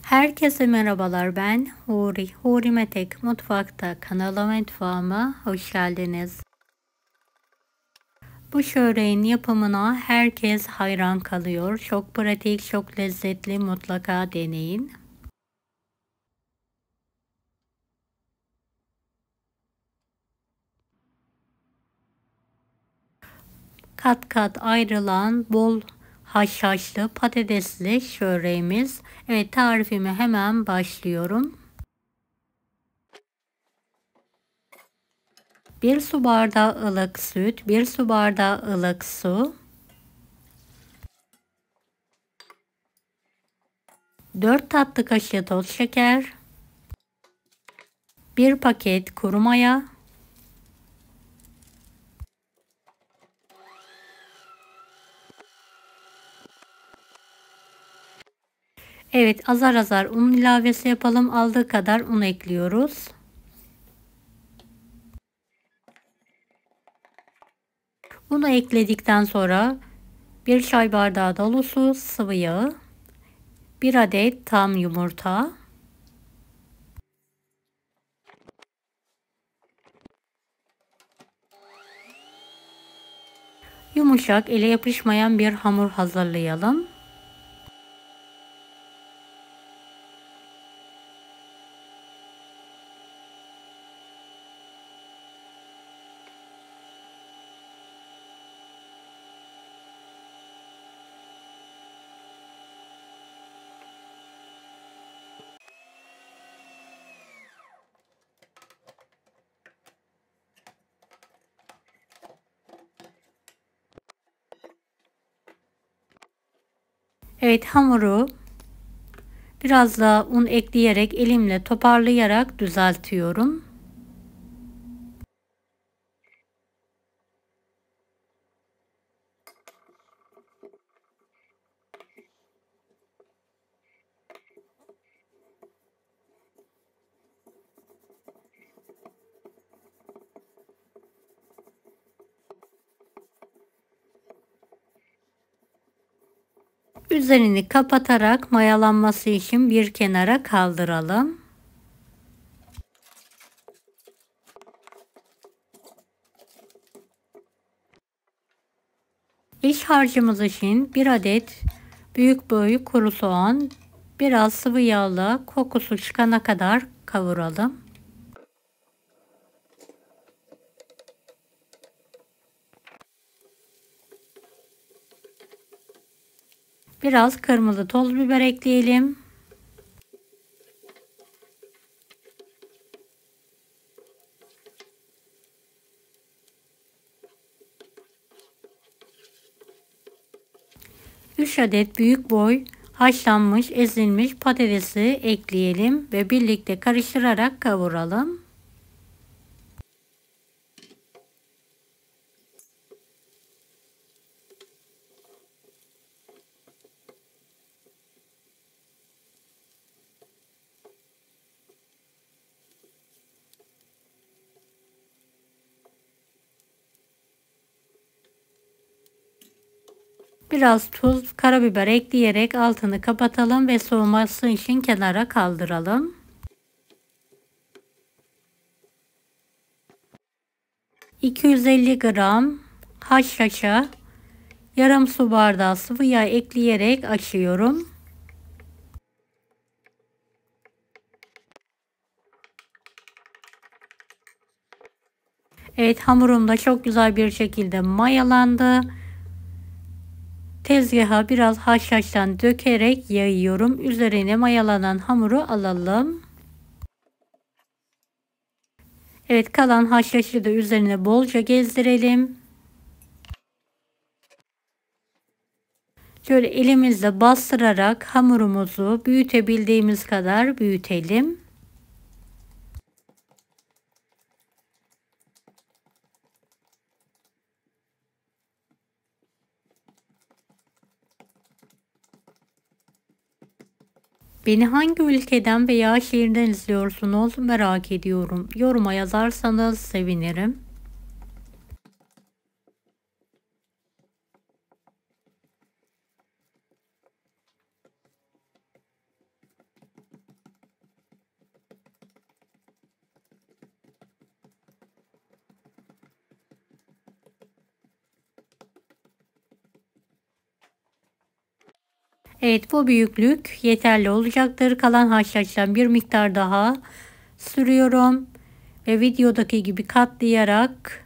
Herkese merhabalar, ben Huri. Huri Metek Mutfak'ta kanalıma, mutfağıma hoş geldiniz. Bu çöreğin yapımına herkes hayran kalıyor. Çok pratik, çok lezzetli, mutlaka deneyin. Kat kat ayrılan bol haşhaşlı patatesli çöreğimiz. Evet, tarifime hemen başlıyorum. 1 su bardağı ılık süt, 1 su bardağı ılık su, 4 tatlı kaşığı toz şeker, 1 paket kuru maya, evet, azar azar un ilavesi yapalım. Aldığı kadar un ekliyoruz. Unu ekledikten sonra 1 çay bardağı dolusu sıvı yağ, 1 adet tam yumurta, yumuşak, ele yapışmayan bir hamur hazırlayalım. Evet, hamuru biraz daha un ekleyerek elimle toparlayarak düzeltiyorum. Üzerini kapatarak mayalanması için bir kenara kaldıralım. İç harcımız için 1 adet büyük boy kuru soğan, biraz sıvı yağla kokusu çıkana kadar kavuralım. Biraz kırmızı toz biber ekleyelim. Üç adet büyük boy haşlanmış ezilmiş patatesi ekleyelim ve birlikte karıştırarak kavuralım. Biraz tuz, karabiber ekleyerek altını kapatalım ve soğuması için kenara kaldıralım. 250 gram haşhaşa yarım su bardağı sıvı yağ ekleyerek açıyorum. Evet, hamurum da çok güzel bir şekilde mayalandı. Tezgaha biraz haşhaştan dökerek yayıyorum. Üzerine mayalanan hamuru alalım. Evet, kalan haşhaşı da üzerine bolca gezdirelim. Şöyle elimizle bastırarak hamurumuzu büyütebildiğimiz kadar büyütelim. Beni hangi ülkeden veya şehirden izliyorsunuz merak ediyorum. Yoruma yazarsanız sevinirim. Evet, bu büyüklük yeterli olacaktır. Kalan haşhaştan bir miktar daha sürüyorum ve videodaki gibi katlayarak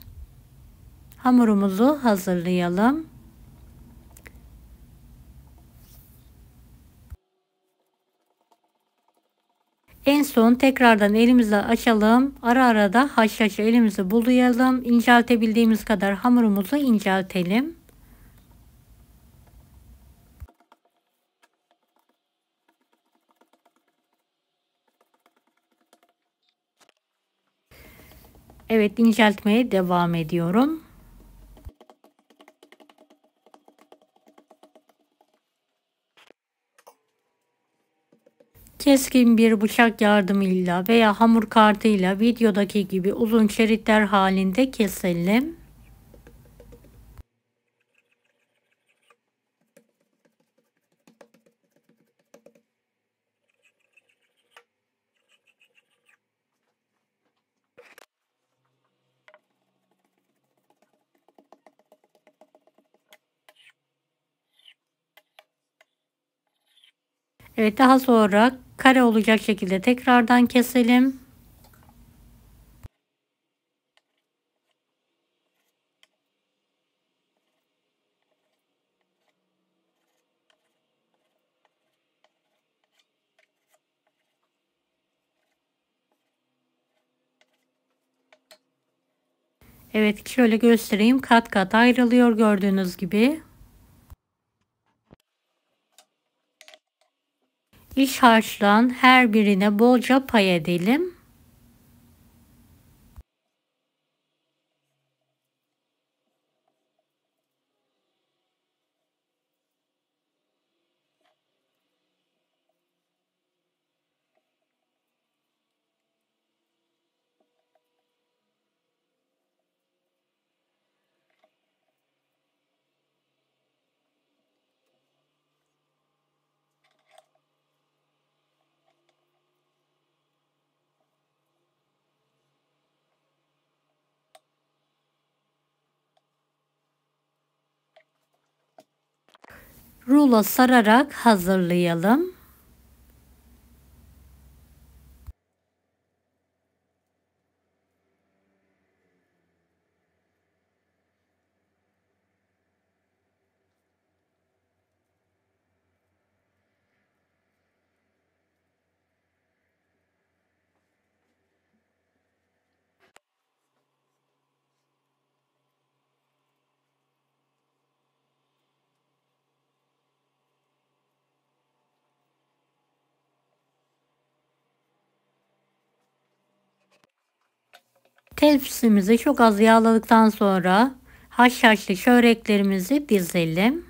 hamurumuzu hazırlayalım. En son tekrardan elimizle açalım. Ara ara da haşhaşı elimizi bulayalım. İnceltebildiğimiz kadar hamurumuzu inceltelim. Evet, inceltmeye devam ediyorum. Keskin bir bıçak yardımıyla veya hamur kartıyla videodaki gibi uzun şeritler halinde keselim. Evet, daha sonra kare olacak şekilde tekrardan keselim. Evet, şöyle göstereyim. Kat kat ayrılıyor gördüğünüz gibi. İç harçtan her birine bolca pay edelim. Rulo sararak hazırlayalım. Tepsimizi çok az yağladıktan sonra haşhaşlı çöreklerimizi dizelim.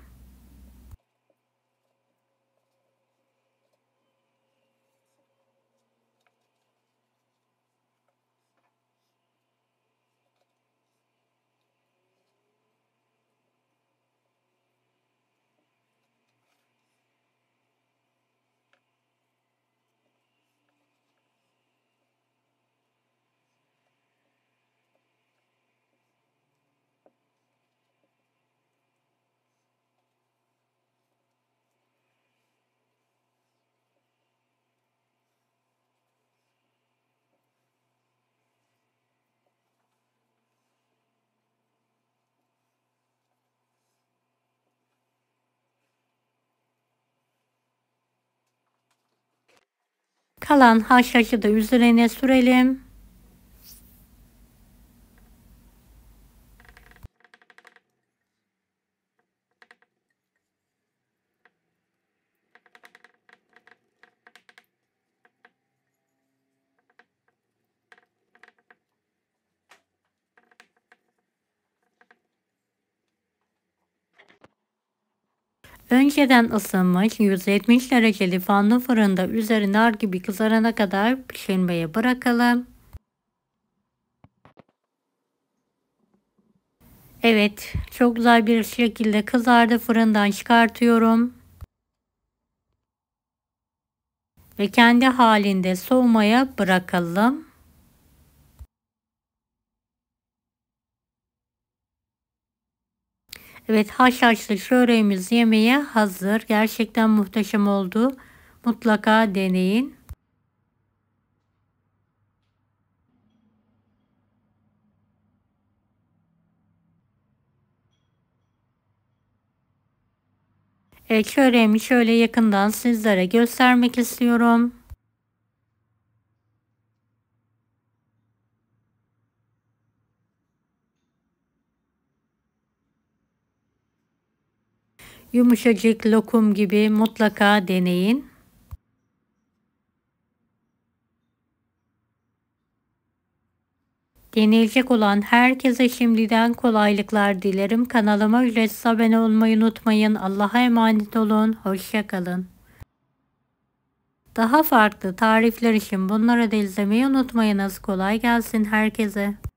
Kalan haşhaşı da üzerine sürelim. Önceden ısınmış 170 dereceli fanlı fırında üzeri nar gibi kızarana kadar pişirmeye bırakalım. Evet, çok güzel bir şekilde kızardı. Fırından çıkartıyorum. Ve kendi halinde soğumaya bırakalım. Evet, haşhaşlı çöreğimiz yemeğe hazır. Gerçekten muhteşem oldu. Mutlaka deneyin. Çöreğimi şöyle yakından sizlere göstermek istiyorum. Yumuşacık lokum gibi, mutlaka deneyin. Deneyecek olan herkese şimdiden kolaylıklar dilerim. Kanalıma ücretsiz abone olmayı unutmayın. Allah'a emanet olun. Hoşça kalın. Daha farklı tarifler için bunları da izlemeyi unutmayınız. Kolay gelsin herkese.